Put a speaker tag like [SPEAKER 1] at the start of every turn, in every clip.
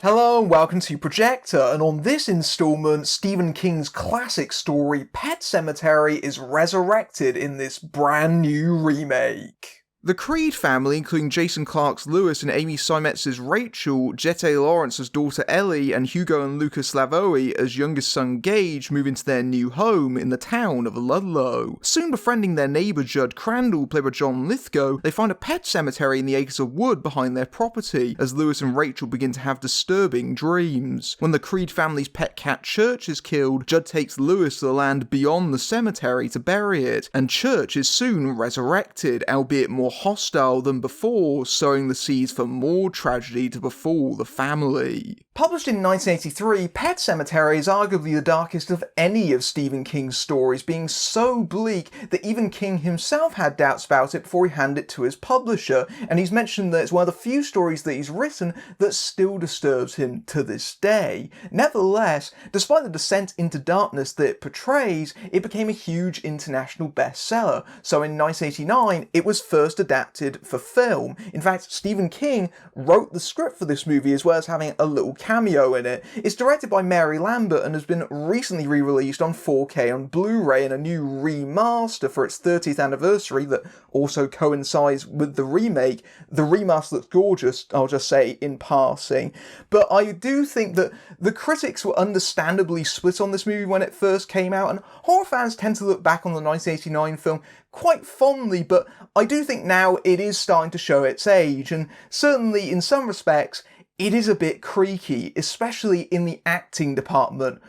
[SPEAKER 1] Hello and welcome to Projector, and on this installment, Stephen King's classic story Pet Sematary is resurrected in this brand new remake. The Creed family, including Jason Clarke's Lewis and Amy Seimetz's Rachel, Jette Lawrence's daughter Ellie, and Hugo and Lucas Lavoie as youngest son Gage, move into their new home in the town of Ludlow. Soon befriending their neighbour Judd Crandall, played by John Lithgow, they find a pet cemetery in the acres of wood behind their property, as Lewis and Rachel begin to have disturbing dreams. When the Creed family's pet cat Church is killed, Judd takes Lewis to the land beyond the cemetery to bury it, and Church is soon resurrected, albeit more hostile than before, sowing the seeds for more tragedy to befall the family. Published in 1983, Pet Sematary is arguably the darkest of any of Stephen King's stories, being so bleak that even King himself had doubts about it before he handed it to his publisher, and he's mentioned that it's one of the few stories that he's written that still disturbs him to this day. Nevertheless, despite the descent into darkness that it portrays, it became a huge international bestseller, so in 1989 it was first adapted for film. In fact, Stephen King wrote the script for this movie as well as having a little cameo in it. It's directed by Mary Lambert and has been recently re-released on 4K on Blu-ray in a new remaster for its 30th anniversary that also coincides with the remake. The remaster looks gorgeous, I'll just say in passing. But I do think that the critics were understandably split on this movie when it first came out, and horror fans tend to look back on the 1989 film quite fondly, but I do think now it is starting to show its age, and certainly in some respects it is a bit creaky, especially in the acting department.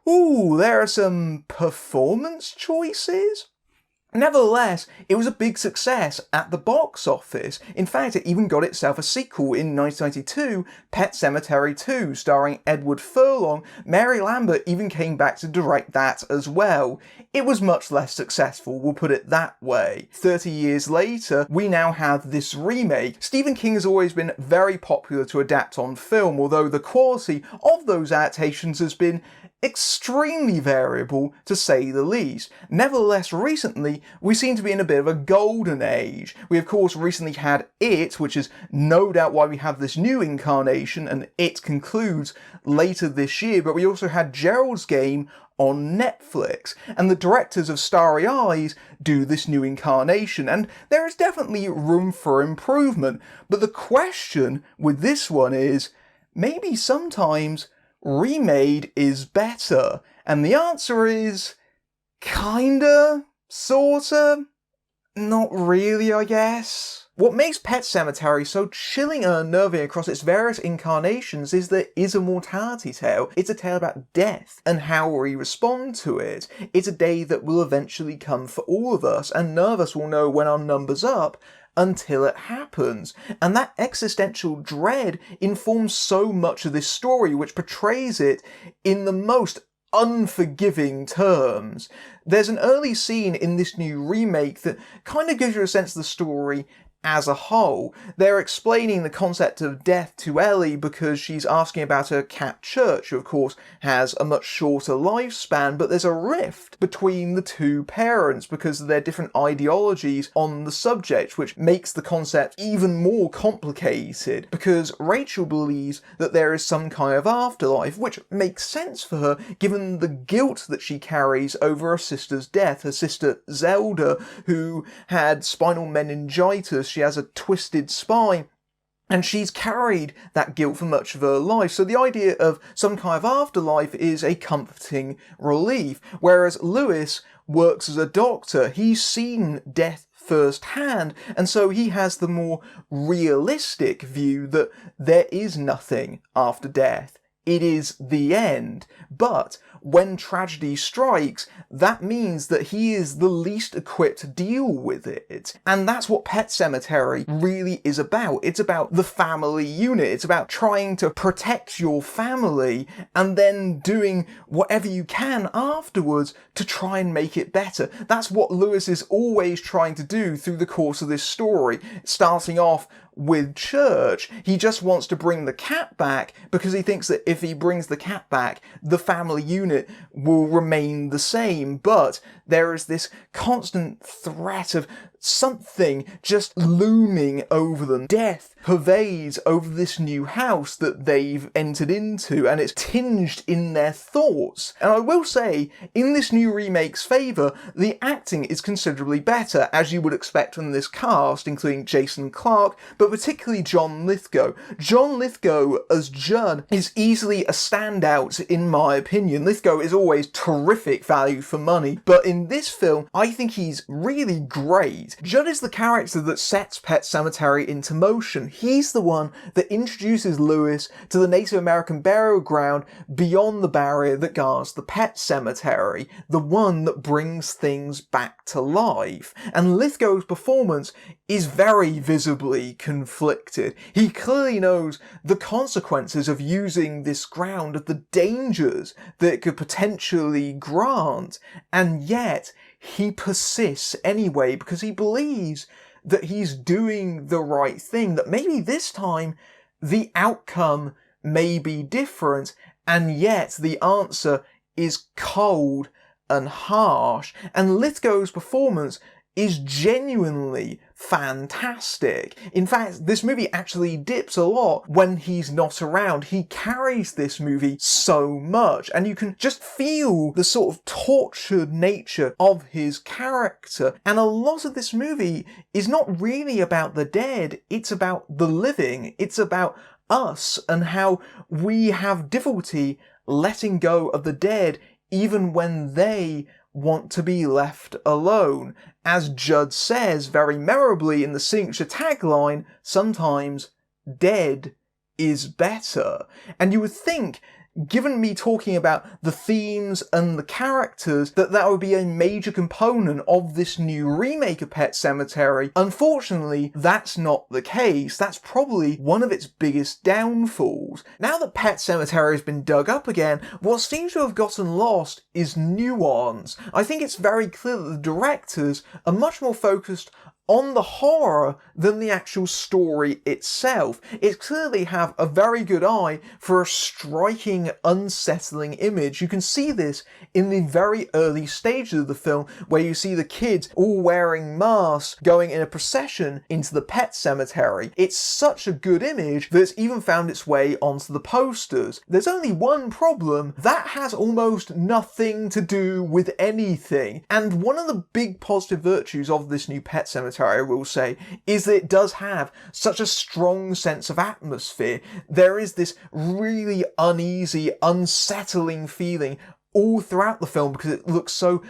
[SPEAKER 1] Ooh, there are some performance choices? Nevertheless, it was a big success at the box office. In fact, it even got itself a sequel in 1992, Pet Sematary 2, starring Edward Furlong. Mary Lambert even came back to direct that as well. It was much less successful, we'll put it that way. 30 years later, we now have this remake. Stephen King has always been very popular to adapt on film, although the quality of those adaptations has been extremely variable, to say the least. Nevertheless, recently, we seem to be in a bit of a golden age. We of course recently had It, which is no doubt why we have this new incarnation, and It concludes later this year, but we also had Gerald's Game on Netflix, and the directors of Starry Eyes do this new incarnation, and there is definitely room for improvement, but the question with this one is, maybe sometimes remade is better, and the answer is kinda, sorta, not really, I guess. What makes Pet Sematary so chilling and unnerving across its various incarnations is that it is a mortality tale. It's a tale about death and how we respond to it. It's a day that will eventually come for all of us, and none of us will know when our number's up until it happens. And that existential dread informs so much of this story, which portrays it in the most unforgiving terms. There's an early scene in this new remake that kind of gives you a sense of the story as a whole. They're explaining the concept of death to Ellie because she's asking about her cat Church, who of course has a much shorter lifespan, but there's a rift between the two parents because of their different ideologies on the subject, which makes the concept even more complicated, because Rachel believes that there is some kind of afterlife, which makes sense for her given the guilt that she carries over her sister's death. Her sister Zelda, who had spinal meningitis, she has a twisted spine, and she's carried that guilt for much of her life. So the idea of some kind of afterlife is a comforting relief. Whereas Lewis works as a doctor, he's seen death firsthand, and so he has the more realistic view that there is nothing after death. It is the end. But when tragedy strikes, that means that he is the least equipped to deal with it. And that's what Pet Sematary really is about. It's about the family unit. It's about trying to protect your family and then doing whatever you can afterwards to try and make it better. That's what Lewis is always trying to do through the course of this story, starting off with Church. He just wants to bring the cat back because he thinks that if he brings the cat back, the family unit will remain the same. But there is this constant threat of something just looming over them. Death pervades over this new house that they've entered into, and it's tinged in their thoughts. And I will say, in this new remake's favour, the acting is considerably better, as you would expect from this cast, including Jason Clarke, but particularly John Lithgow. John Lithgow as Judd is easily a standout in my opinion. Lithgow is always terrific value for money, but in this film, I think he's really great. Judd is the character that sets Pet Sematary into motion. He's the one that introduces Lewis to the Native American burial ground beyond the barrier that guards the Pet Sematary, the one that brings things back to life. And Lithgow's performance is very visibly conflicted. He clearly knows the consequences of using this ground, of the dangers that it could potentially grant, and yet he persists anyway because he believes that he's doing the right thing, that maybe this time the outcome may be different, and yet the answer is cold and harsh. And Lithgow's performance is genuinely fantastic. In fact, this movie actually dips a lot when he's not around. He carries this movie so much, and you can just feel the sort of tortured nature of his character. And a lot of this movie is not really about the dead, it's about the living. It's about us and how we have difficulty letting go of the dead even when they want to be left alone. As Judd says very memorably in the signature tagline, sometimes dead is better. And you would think, given me talking about the themes and the characters, that would be a major component of this new remake of Pet Sematary. Unfortunately, that's not the case. That's probably one of its biggest downfalls. Now that Pet Sematary has been dug up again, what seems to have gotten lost is nuance. I think it's very clear that the directors are much more focused on the horror than the actual story itself. It clearly have a very good eye for a striking, unsettling image. You can see this in the very early stages of the film, where you see the kids all wearing masks going in a procession into the Pet Cemetery. It's such a good image that it's even found its way onto the posters. There's only one problem: that has almost nothing to do with anything. And one of the big positive virtues of this new Pet Cemetery, I will say, is that it does have such a strong sense of atmosphere. There is this really uneasy, unsettling feeling all throughout the film because it looks so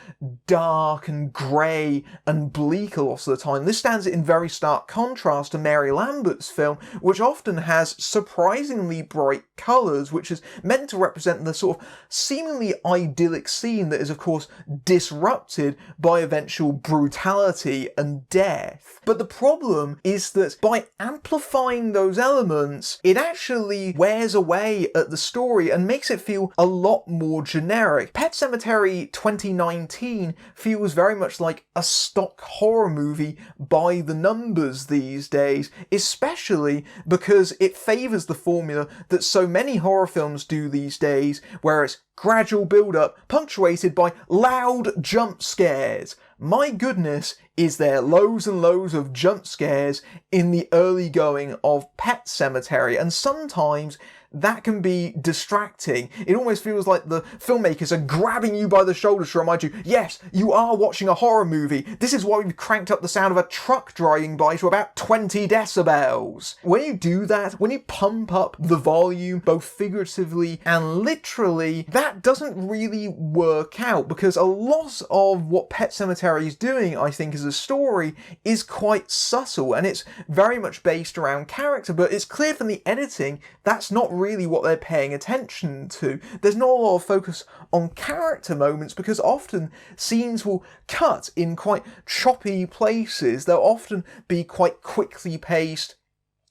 [SPEAKER 1] dark and grey and bleak a lot of the time. This stands in very stark contrast to Mary Lambert's film, which often has surprisingly bright colours, which is meant to represent the sort of seemingly idyllic scene that is of course disrupted by eventual brutality and death. But the problem is that by amplifying those elements, it actually wears away at the story and makes it feel a lot more generic. Pet Sematary 2019 feels very much like a stock horror movie by the numbers these days, especially because it favours the formula that so many horror films do these days, where it's gradual build-up punctuated by loud jump scares. My goodness, is there loads and loads of jump scares in the early going of Pet Sematary, and sometimes that can be distracting. It almost feels like the filmmakers are grabbing you by the shoulders to remind you, yes, you are watching a horror movie. This is why we've cranked up the sound of a truck driving by to about 20 decibels. When you do that, when you pump up the volume, both figuratively and literally, that doesn't really work out, because a lot of what Pet Sematary is doing, I think, as a story is quite subtle, and it's very much based around character, but it's clear from the editing that's not really what they're paying attention to. There's not a lot of focus on character moments, because often scenes will cut in quite choppy places. They'll often be quite quickly paced,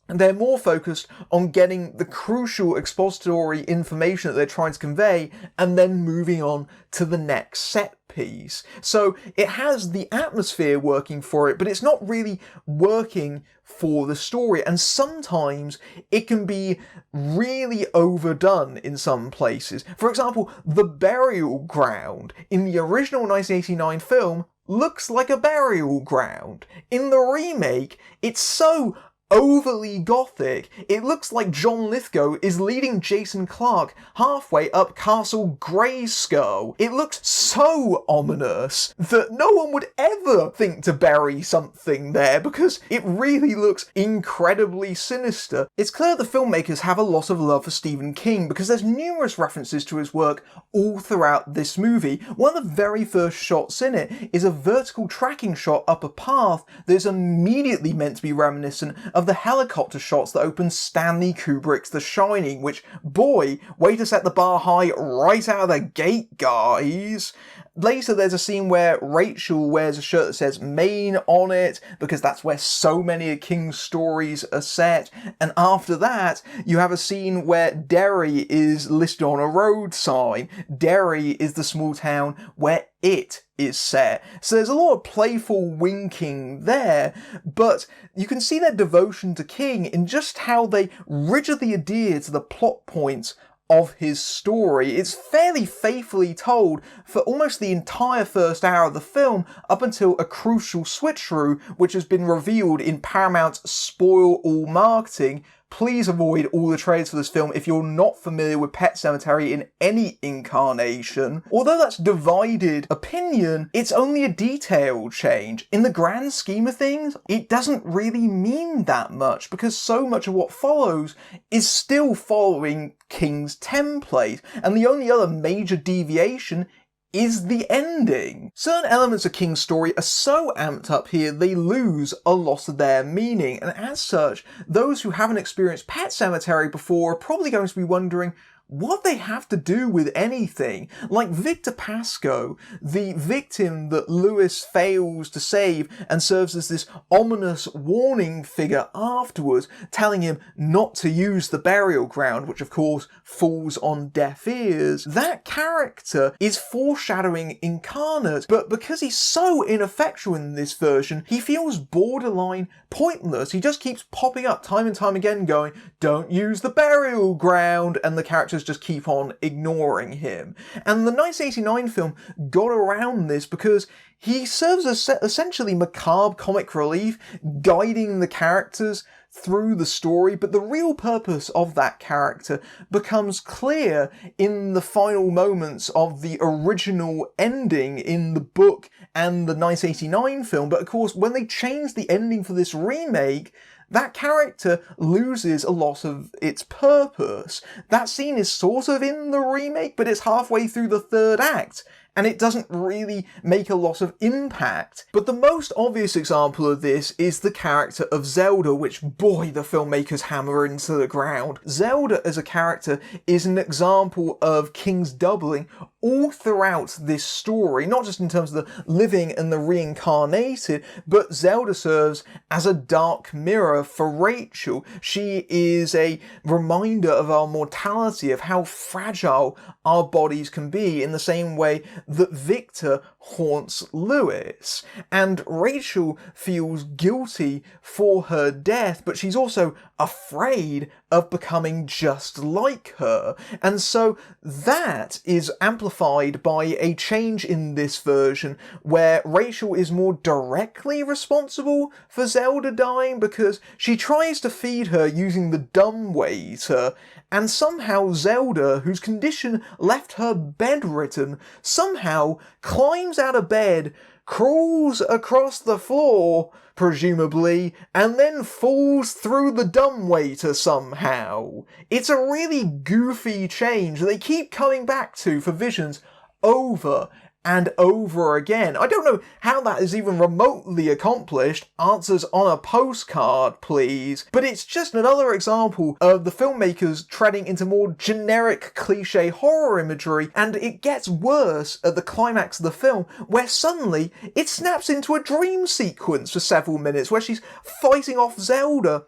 [SPEAKER 1] and they're more focused on getting the crucial expository information that they're trying to convey and then moving on to the next set piece. So it has the atmosphere working for it, but it's not really working for the story, and sometimes it can be really overdone in some places. For example, the burial ground in the original 1989 film looks like a burial ground. In the remake, it's so overly gothic, it looks like John Lithgow is leading Jason Clarke halfway up Castle Grayskull. It looks so ominous that no one would ever think to bury something there because it really looks incredibly sinister. It's clear the filmmakers have a lot of love for Stephen King because there's numerous references to his work all throughout this movie. One of the very first shots in it is a vertical tracking shot up a path that is immediately meant to be reminiscent of the helicopter shots that opened Stanley Kubrick's The Shining, which, boy, way to set the bar high right out of the gate, guys. Later, there's a scene where Rachel wears a shirt that says Maine on it, because that's where so many of King's stories are set. And after that, you have a scene where Derry is listed on a road sign. Derry is the small town where it is set. So there's a lot of playful winking there, but you can see their devotion to King in just how they rigidly adhere to the plot points of his story. It's fairly faithfully told for almost the entire first hour of the film, up until a crucial switcheroo, which has been revealed in Paramount's spoil all marketing. Please avoid all the trailers for this film if you're not familiar with Pet Sematary in any incarnation. Although that's divided opinion, it's only a detail change. In the grand scheme of things, it doesn't really mean that much because so much of what follows is still following King's template, and the only other major deviation is the ending. Certain elements of King's story are so amped up here they lose a lot of their meaning, and as such, those who haven't experienced Pet Sematary before are probably going to be wondering what they have to do with anything. Like Victor Pascoe, the victim that Lewis fails to save and serves as this ominous warning figure afterwards, telling him not to use the burial ground, which of course falls on deaf ears. That character is foreshadowing incarnate, but because he's so ineffectual in this version, he feels borderline pointless. He just keeps popping up time and time again going, "Don't use the burial ground," and the characters just keep on ignoring him. And the 1989 film got around this because he serves as essentially macabre comic relief, guiding the characters through the story, but the real purpose of that character becomes clear in the final moments of the original ending in the book and the 1989 film. But of course, when they changed the ending for this remake, that character loses a lot of its purpose. That scene is sort of in the remake, but it's halfway through the third act, and it doesn't really make a lot of impact. But the most obvious example of this is the character of Zelda, which, boy, the filmmakers hammer into the ground. Zelda as a character is an example of King's doubling all throughout this story, not just in terms of the living and the reincarnated, but Zelda serves as a dark mirror for Rachel. She is a reminder of our mortality, of how fragile our bodies can be, in the same way that Victor haunts Lewis. And Rachel feels guilty for her death, but she's also afraid of becoming just like her. And so that is amplified by a change in this version where Rachel is more directly responsible for Zelda dying because she tries to feed her using the dumbwaiter, and somehow Zelda, whose condition left her bedridden, somehow climbs out of bed, crawls across the floor, presumably, and then falls through the dumbwaiter somehow. It's a really goofy change they keep coming back to for Visions over and over again. I don't know how that is even remotely accomplished. Answers on a postcard, please. But it's just another example of the filmmakers treading into more generic cliche horror imagery, and it gets worse at the climax of the film, where suddenly it snaps into a dream sequence for several minutes where she's fighting off Zelda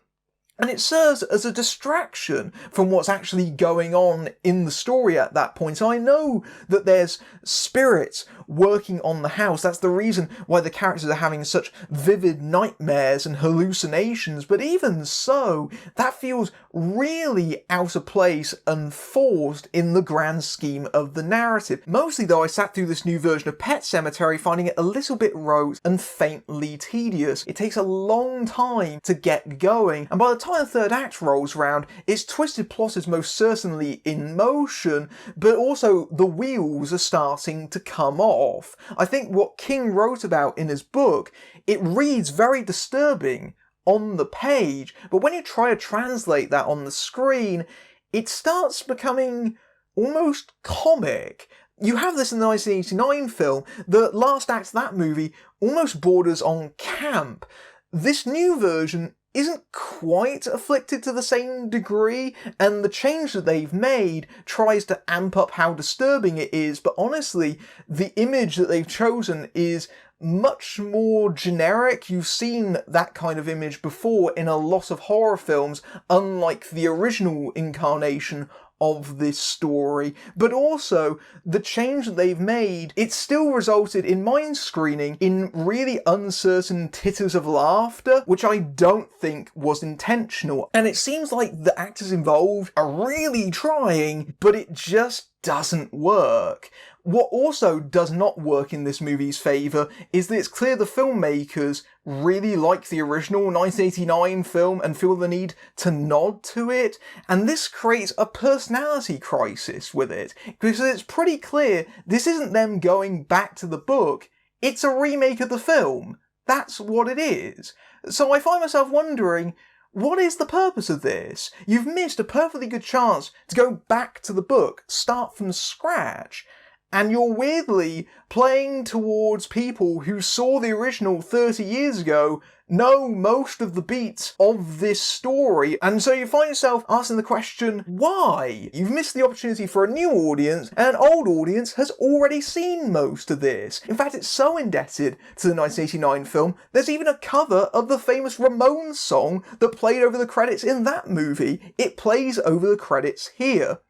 [SPEAKER 1] And it serves as a distraction from what's actually going on in the story at that point. I know that there's spirits working on the house. That's the reason why the characters are having such vivid nightmares and hallucinations. But even so, that feels really out of place and forced in the grand scheme of the narrative. Mostly though, I sat through this new version of Pet Sematary finding it a little bit rote and faintly tedious. It takes a long time to get going, and by the time the third act rolls round, its twisted plot is most certainly in motion, but also the wheels are starting to come off. I think what King wrote about in his book, it reads very disturbing on the page, but when you try to translate that on the screen, it starts becoming almost comic. You have this in the 1989 film. The last act of that movie almost borders on camp. This new version isn't quite afflicted to the same degree, and the change that they've made tries to amp up how disturbing it is, but honestly, the image that they've chosen is much more generic. You've seen that kind of image before in a lot of horror films, unlike the original incarnation of this story, but also the change that they've made, it still resulted in mind screening in really uncertain titters of laughter, which I don't think was intentional. And it seems like the actors involved are really trying, but it just doesn't work. What also does not work in this movie's favour is that it's clear the filmmakers really like the original 1989 film and feel the need to nod to it, and this creates a personality crisis with it, because it's pretty clear this isn't them going back to the book, it's a remake of the film. That's what it is. So I find myself wondering, what is the purpose of this? You've missed a perfectly good chance to go back to the book, start from scratch, and you're weirdly playing towards people who saw the original 30 years ago, know most of the beats of this story, and so you find yourself asking the question, why? You've missed the opportunity for a new audience, and an old audience has already seen most of this. In fact, it's so indebted to the 1989 film, there's even a cover of the famous Ramones song that played over the credits in that movie. It plays over the credits here.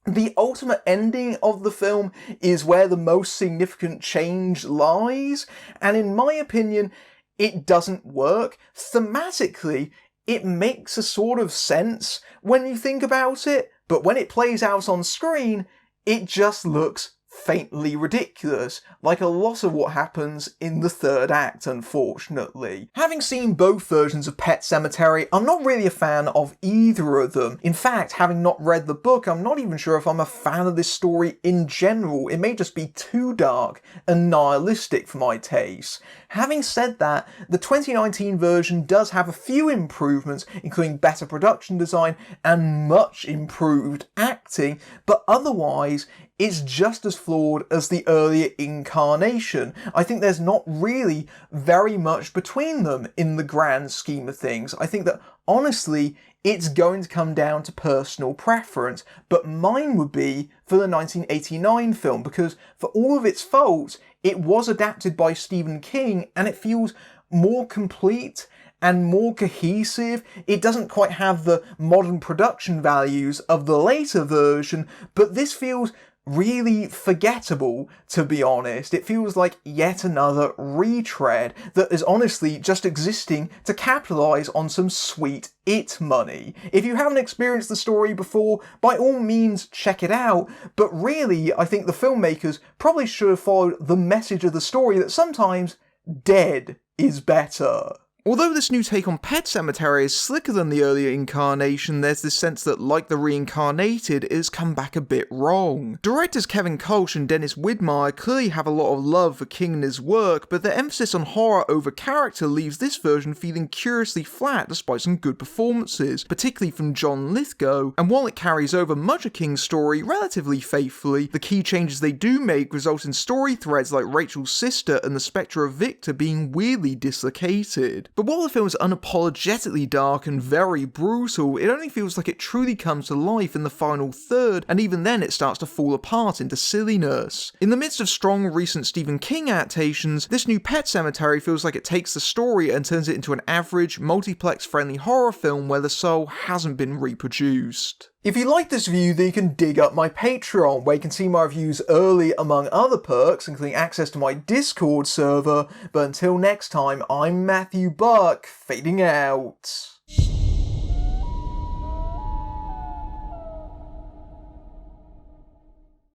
[SPEAKER 1] The ultimate ending of the film is where the most significant change lies, and in my opinion, it doesn't work. Thematically, it makes a sort of sense when you think about it, but when it plays out on screen, it just looks faintly ridiculous, like a lot of what happens in the third act, unfortunately. Having seen both versions of Pet Sematary, I'm not really a fan of either of them. In fact, having not read the book, I'm not even sure if I'm a fan of this story in general. It may just be too dark and nihilistic for my taste. Having said that, the 2019 version does have a few improvements, including better production design and much improved acting, but otherwise, it's just as flawed as the earlier incarnation. I think there's not really very much between them in the grand scheme of things. I think that, honestly, it's going to come down to personal preference, but mine would be for the 1989 film, because for all of its faults, it was adapted by Stephen King, and it feels more complete and more cohesive. It doesn't quite have the modern production values of the later version, but this feels really forgettable, to be honest. It feels like yet another retread that is honestly just existing to capitalise on some sweet It money. If you haven't experienced the story before, by all means check it out, but really I think the filmmakers probably should have followed the message of the story that sometimes dead is better. Although this new take on Pet Sematary is slicker than the earlier incarnation, there's this sense that, like the reincarnated, it has come back a bit wrong. Directors Kevin Kolsch and Dennis Widmeyer clearly have a lot of love for King and his work, but their emphasis on horror over character leaves this version feeling curiously flat despite some good performances, particularly from John Lithgow, and while it carries over much of King's story relatively faithfully, the key changes they do make result in story threads like Rachel's sister and the spectre of Victor being weirdly dislocated. But while the film is unapologetically dark and very brutal, it only feels like it truly comes to life in the final third, and even then it starts to fall apart into silliness. In the midst of strong recent Stephen King adaptations, this new Pet Sematary feels like it takes the story and turns it into an average, multiplex-friendly horror film where the soul hasn't been reproduced. If you like this review, then you can dig up my Patreon, where you can see my reviews early among other perks, including access to my Discord server. But until next time, I'm Matthew Buck, fading out.